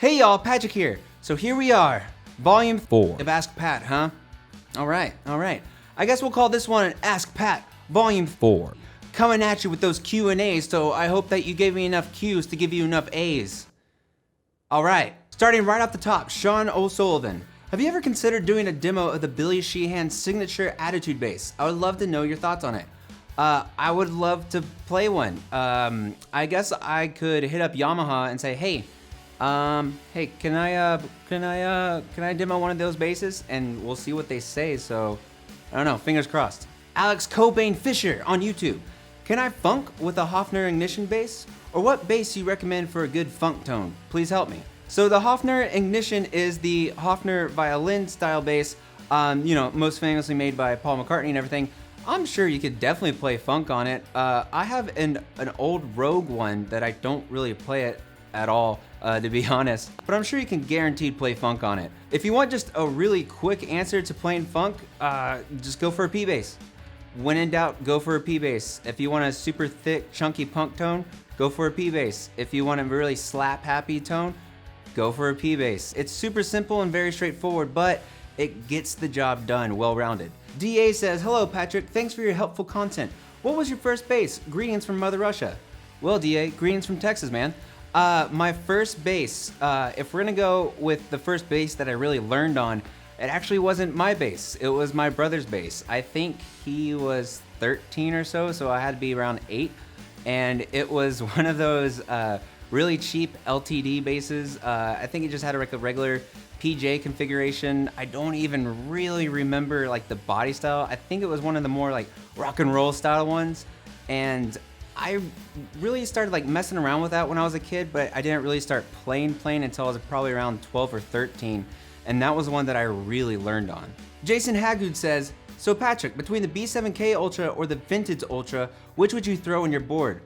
Hey y'all, Patrick here. So here we are, volume 4 of Ask Pat, huh? All right. I guess we'll call this one Ask Pat, volume 4. Coming at you with those Q&As, so I hope that you gave me enough Q's to give you enough A's. All right, starting right off the top, Sean O'Sullivan. Have you ever considered doing a demo of the Billy Sheehan signature attitude bass? I would love to know your thoughts on it. I would love to play one. I guess I could hit up Yamaha and say, hey, can I demo one of those basses? And we'll see what they say. So, I don't know, fingers crossed. Alex Cobain Fisher on YouTube. Can I funk with a Hofner ignition bass? Or what bass you recommend for a good funk tone? Please help me. So the Hofner ignition is the Hofner violin style bass, most famously made by Paul McCartney and everything. I'm sure you could definitely play funk on it. I have an old Rogue one that I don't really play it at all, to be honest, but I'm sure you can guaranteed play funk on it. If you want just a really quick answer to playing funk, just go for a P bass. When in doubt, go for a P bass. If you want a super thick, chunky punk tone, go for a P bass. If you want a really slap happy tone, go for a P bass. It's super simple and very straightforward, but it gets the job done, well-rounded. DA says, hello Patrick, thanks for your helpful content. What was your first bass? Greetings from Mother Russia. Well DA, greetings from Texas, man. My first bass, if we're gonna go with the first bass that I really learned on, it actually wasn't my bass, it was my brother's bass. I think he was 13 or so I had to be around 8. And it was one of those really cheap LTD basses. I think it just had a regular PJ configuration. I don't even really remember like the body style. I think it was one of the more like rock and roll style ones. And I really started like messing around with that when I was a kid, but I didn't really start playing until I was probably around 12 or 13. And that was the one that I really learned on. Jason Haggood says, so Patrick, between the B7K Ultra or the Vintage Ultra, which would you throw in your board?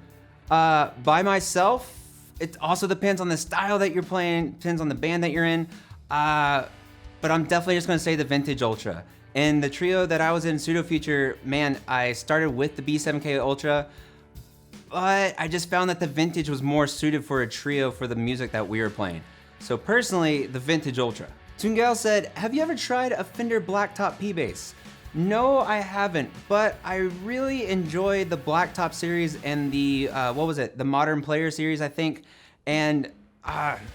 By myself, it also depends on the style that you're playing, depends on the band that you're in. But I'm definitely just gonna say the Vintage Ultra. In the trio that I was in, Pseudo Future, man, I started with the B7K Ultra, but I just found that the Vintage was more suited for a trio for the music that we were playing. So personally, the Vintage Ultra. Tungal said, have you ever tried a Fender Blacktop P Bass? No, I haven't, but I really enjoy the Blacktop series and the, the Modern Player series, I think. And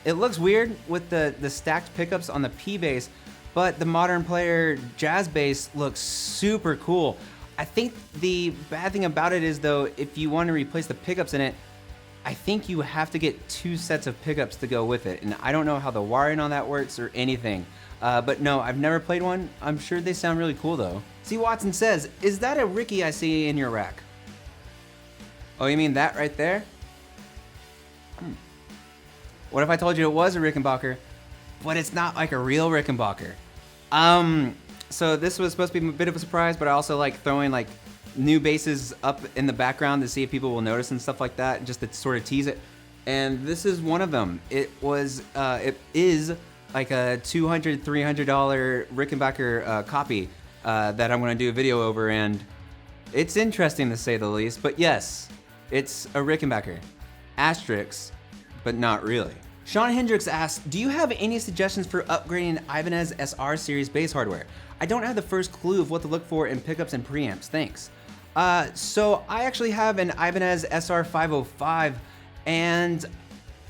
it looks weird with the stacked pickups on the P bass, but the Modern Player jazz bass looks super cool. I think the bad thing about it is though, if you want to replace the pickups in it, I think you have to get 2 sets of pickups to go with it. And I don't know how the wiring on that works or anything. But no, I've never played one. I'm sure they sound really cool though. C. Watson says, is that a Ricky I see in your rack? Oh, you mean that right there? What if I told you it was a Rickenbacker, but it's not like a real Rickenbacker? So this was supposed to be a bit of a surprise, but I also like throwing like new basses up in the background to see if people will notice and stuff like that, just to sort of tease it. And this is one of them. It is like a $200, $300 Rickenbacker copy that I'm gonna do a video over, and it's interesting to say the least, but yes, it's a Rickenbacker. Asterisk, but not really. Sean Hendricks asks, do you have any suggestions for upgrading Ibanez SR series bass hardware? I don't have the first clue of what to look for in pickups and preamps, thanks. So I actually have an Ibanez SR 505, and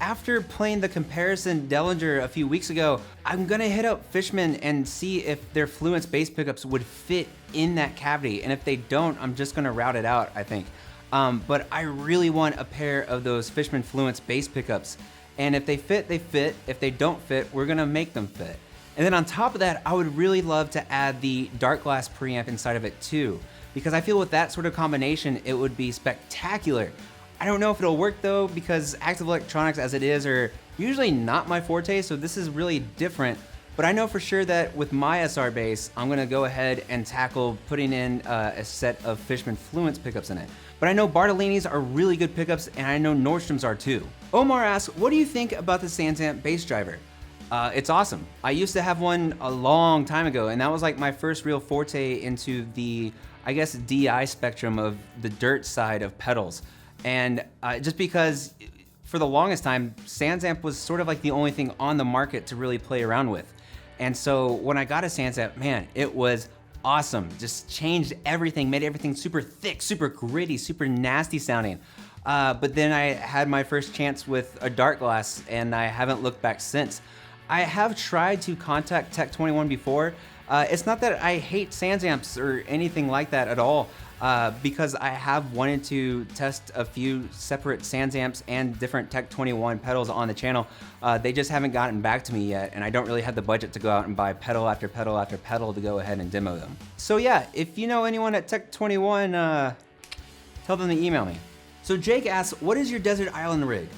after playing the comparison Dellinger a few weeks ago, I'm gonna hit up Fishman and see if their Fluence bass pickups would fit in that cavity, and if they don't, I'm just gonna route it out, I think. But I really want a pair of those Fishman Fluence bass pickups, and if they fit, they fit. If they don't fit, we're gonna make them fit. And then on top of that, I would really love to add the dark glass preamp inside of it too, because I feel with that sort of combination, it would be spectacular. I don't know if it'll work though, because active electronics as it is are usually not my forte, so this is really different. But I know for sure that with my SR bass, I'm gonna go ahead and tackle putting in a set of Fishman Fluence pickups in it. But I know Bartolini's are really good pickups, and I know Nordstrom's are too. Omar asks, what do you think about the Sansamp bass driver? It's awesome. I used to have one a long time ago, and that was like my first real forte into the, I guess, DI spectrum of the dirt side of pedals. And just because for the longest time, Sansamp was sort of like the only thing on the market to really play around with. And so when I got a Sansamp, man, it was awesome. Just changed everything, made everything super thick, super gritty, super nasty sounding. But then I had my first chance with a dark glass and I haven't looked back since. I have tried to contact Tech 21 before. It's not that I hate Sansamps or anything like that at all, because I have wanted to test a few separate Sansamps and different Tech 21 pedals on the channel. They just haven't gotten back to me yet, and I don't really have the budget to go out and buy pedal after pedal after pedal to go ahead and demo them. So yeah, if you know anyone at Tech 21, tell them to email me. So Jake asks, what is your desert island rig?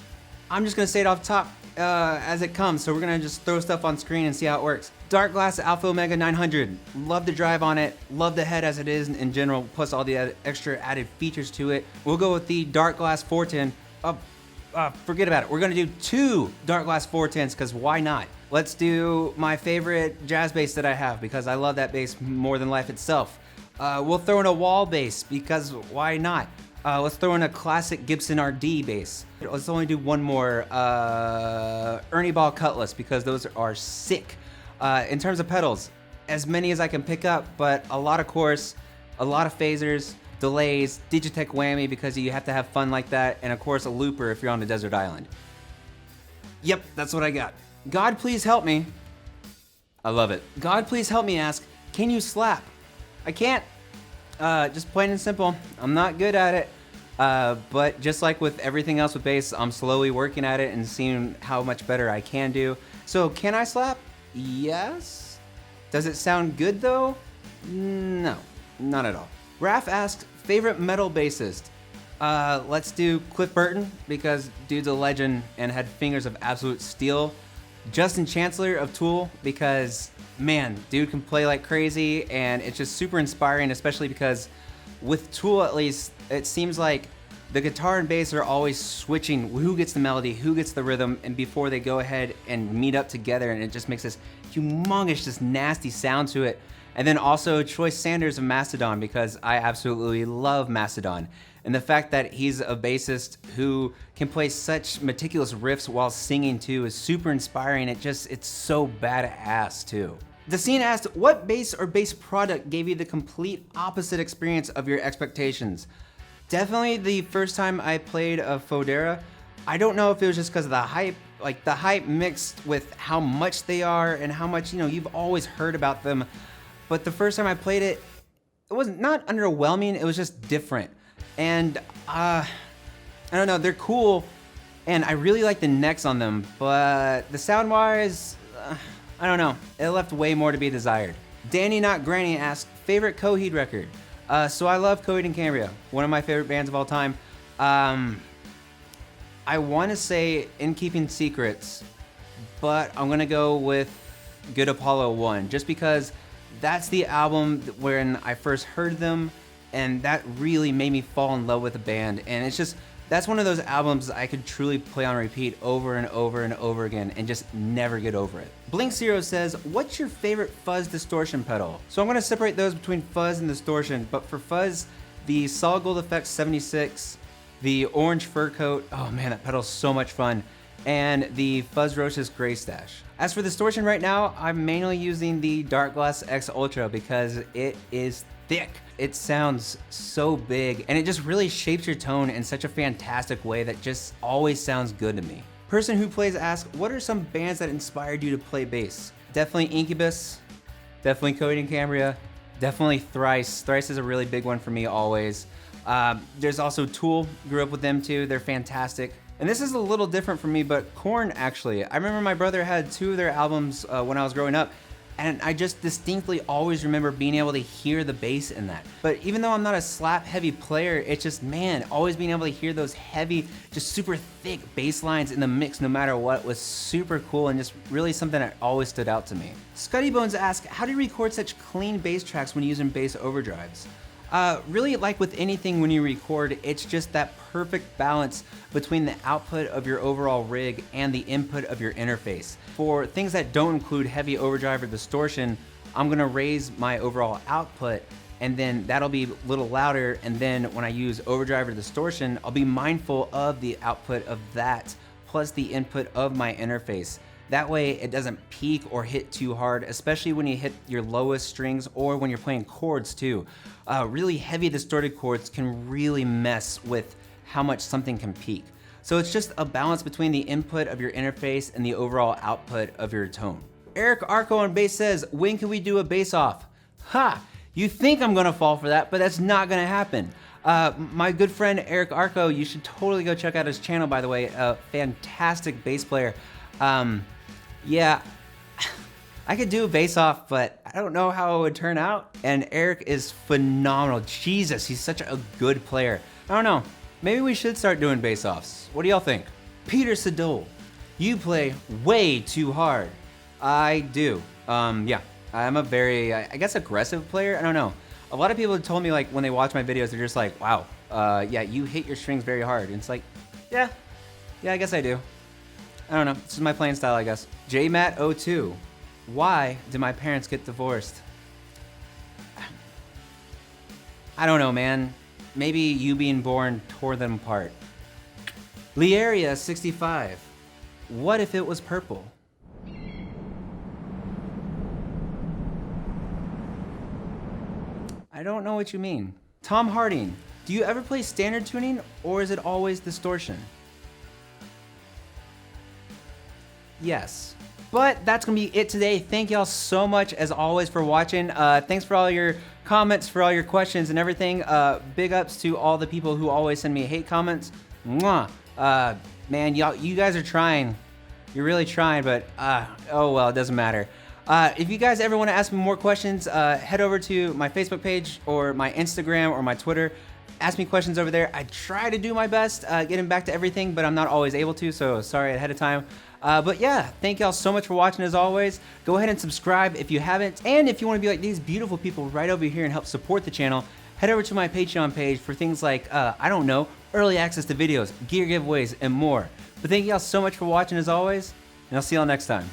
I'm just gonna say it off top as it comes, so we're gonna just throw stuff on screen and see how it works. Dark Glass Alpha Omega 900, love the drive on it, love the head as it is in general, plus all the extra added features to it. We'll go with the Dark Glass 410. Forget about it. We're gonna do 2 Dark Glass 410s, because why not? Let's do my favorite jazz bass that I have, because I love that bass more than life itself. We'll throw in a wall bass, because why not? Let's throw in a classic Gibson RD bass. Let's only do one more, Ernie Ball Cutlass, because those are sick. In terms of pedals, as many as I can pick up, but a lot of chorus, a lot of phasers, delays, Digitech whammy because you have to have fun like that, and of course a looper if you're on a desert island. Yep, that's what I got. God please help me. I love it. God please help me ask, can you slap? I can't. Just plain and simple, I'm not good at it. But just like with everything else with bass, I'm slowly working at it and seeing how much better I can do. So can I slap? Yes. Does it sound good though? No, not at all. Raph asks, favorite metal bassist? Let's do Cliff Burton, because dude's a legend and had fingers of absolute steel. Justin Chancellor of Tool, because man, dude can play like crazy and it's just super inspiring, especially because with Tool at least, it seems like the guitar and bass are always switching who gets the melody, who gets the rhythm, and before they go ahead and meet up together, and it just makes this humongous, just nasty sound to it. And then also Troy Sanders of Mastodon, because I absolutely love Mastodon. And the fact that he's a bassist who can play such meticulous riffs while singing too is super inspiring. It's so badass too. The Scene asked, what bass or bass product gave you the complete opposite experience of your expectations? Definitely the first time I played a Fodera. I don't know if it was just because of the hype, like the hype mixed with how much they are and how much, you've always heard about them. But the first time I played it, it was not underwhelming, it was just different. And I don't know, they're cool and I really like the necks on them, but the sound wise, I don't know, it left way more to be desired. Danny Not Granny asked, favorite COHEED record? So I love COHEED and Cambria, one of my favorite bands of all time. I want to say In Keeping Secrets, but I'm gonna go with Good Apollo 1, just because that's the album when I first heard them, and that really made me fall in love with the band. And it's just, that's one of those albums I could truly play on repeat over and over and over again and just never get over it. Blink Zero says, what's your favorite fuzz distortion pedal? So I'm gonna separate those between fuzz and distortion, but for fuzz, the Solid Gold Effects 76, the Orange Fur Coat, oh man, that pedal's so much fun, and the Fuzz Roche's Gray Stash. As for distortion right now, I'm mainly using the Dark Glass X Ultra because it is thick. It sounds so big and it just really shapes your tone in such a fantastic way that just always sounds good to me. Person Who Plays asks, what are some bands that inspired you to play bass? Definitely Incubus, definitely COHEED and Cambria, definitely Thrice. Thrice is a really big one for me always. There's also Tool, grew up with them too, they're fantastic. And this is a little different for me, but Korn actually. I remember my brother had 2 of their albums when I was growing up, and I just distinctly always remember being able to hear the bass in that. But even though I'm not a slap heavy player, it's just, man, always being able to hear those heavy, just super thick bass lines in the mix no matter what was super cool and just really something that always stood out to me. Scuddy Bones asks, how do you record such clean bass tracks when using bass overdrives? Really, like with anything when you record, it's just that perfect balance between the output of your overall rig and the input of your interface. For things that don't include heavy overdrive or distortion, I'm gonna raise my overall output, and then that'll be a little louder, and then when I use overdrive or distortion, I'll be mindful of the output of that plus the input of my interface. That way it doesn't peak or hit too hard, especially when you hit your lowest strings or when you're playing chords too. Really heavy distorted chords can really mess with how much something can peak. So it's just a balance between the input of your interface and the overall output of your tone. Eric Arco on bass says, when can we do a bass off? Ha! You think I'm gonna fall for that, but that's not gonna happen. My good friend Eric Arco, you should totally go check out his channel, by the way. A fantastic bass player. Yeah, I could do a bass off, but I don't know how it would turn out. And Eric is phenomenal. Jesus, he's such a good player. I don't know, maybe we should start doing bass offs. What do y'all think? Peter Sadol, you play way too hard. I do. Yeah, I'm a very, I guess, aggressive player. I don't know. A lot of people have told me, like, when they watch my videos, they're just like, wow, yeah, you hit your strings very hard. And it's like, yeah, I guess I do. I don't know, this is my playing style, I guess. JMatt02, why did my parents get divorced? I don't know, man. Maybe you being born tore them apart. Lieria65, what if it was purple? I don't know what you mean. Tom Harding, do you ever play standard tuning or is it always distortion? Yes. But that's gonna be it today. Thank y'all so much as always for watching. Thanks for all your comments, for all your questions and everything. Big ups to all the people who always send me hate comments. Mwah. Man, you guys are trying. You're really trying, but oh well, it doesn't matter. If you guys ever want to ask me more questions, head over to my Facebook page or my Instagram or my Twitter. Ask me questions over there. I try to do my best getting back to everything, but I'm not always able to, so sorry ahead of time. But yeah, thank y'all so much for watching as always. Go ahead and subscribe if you haven't. And if you want to be like these beautiful people right over here and help support the channel, head over to my Patreon page for things like, I don't know, early access to videos, gear giveaways, and more. But thank y'all so much for watching as always, and I'll see y'all next time.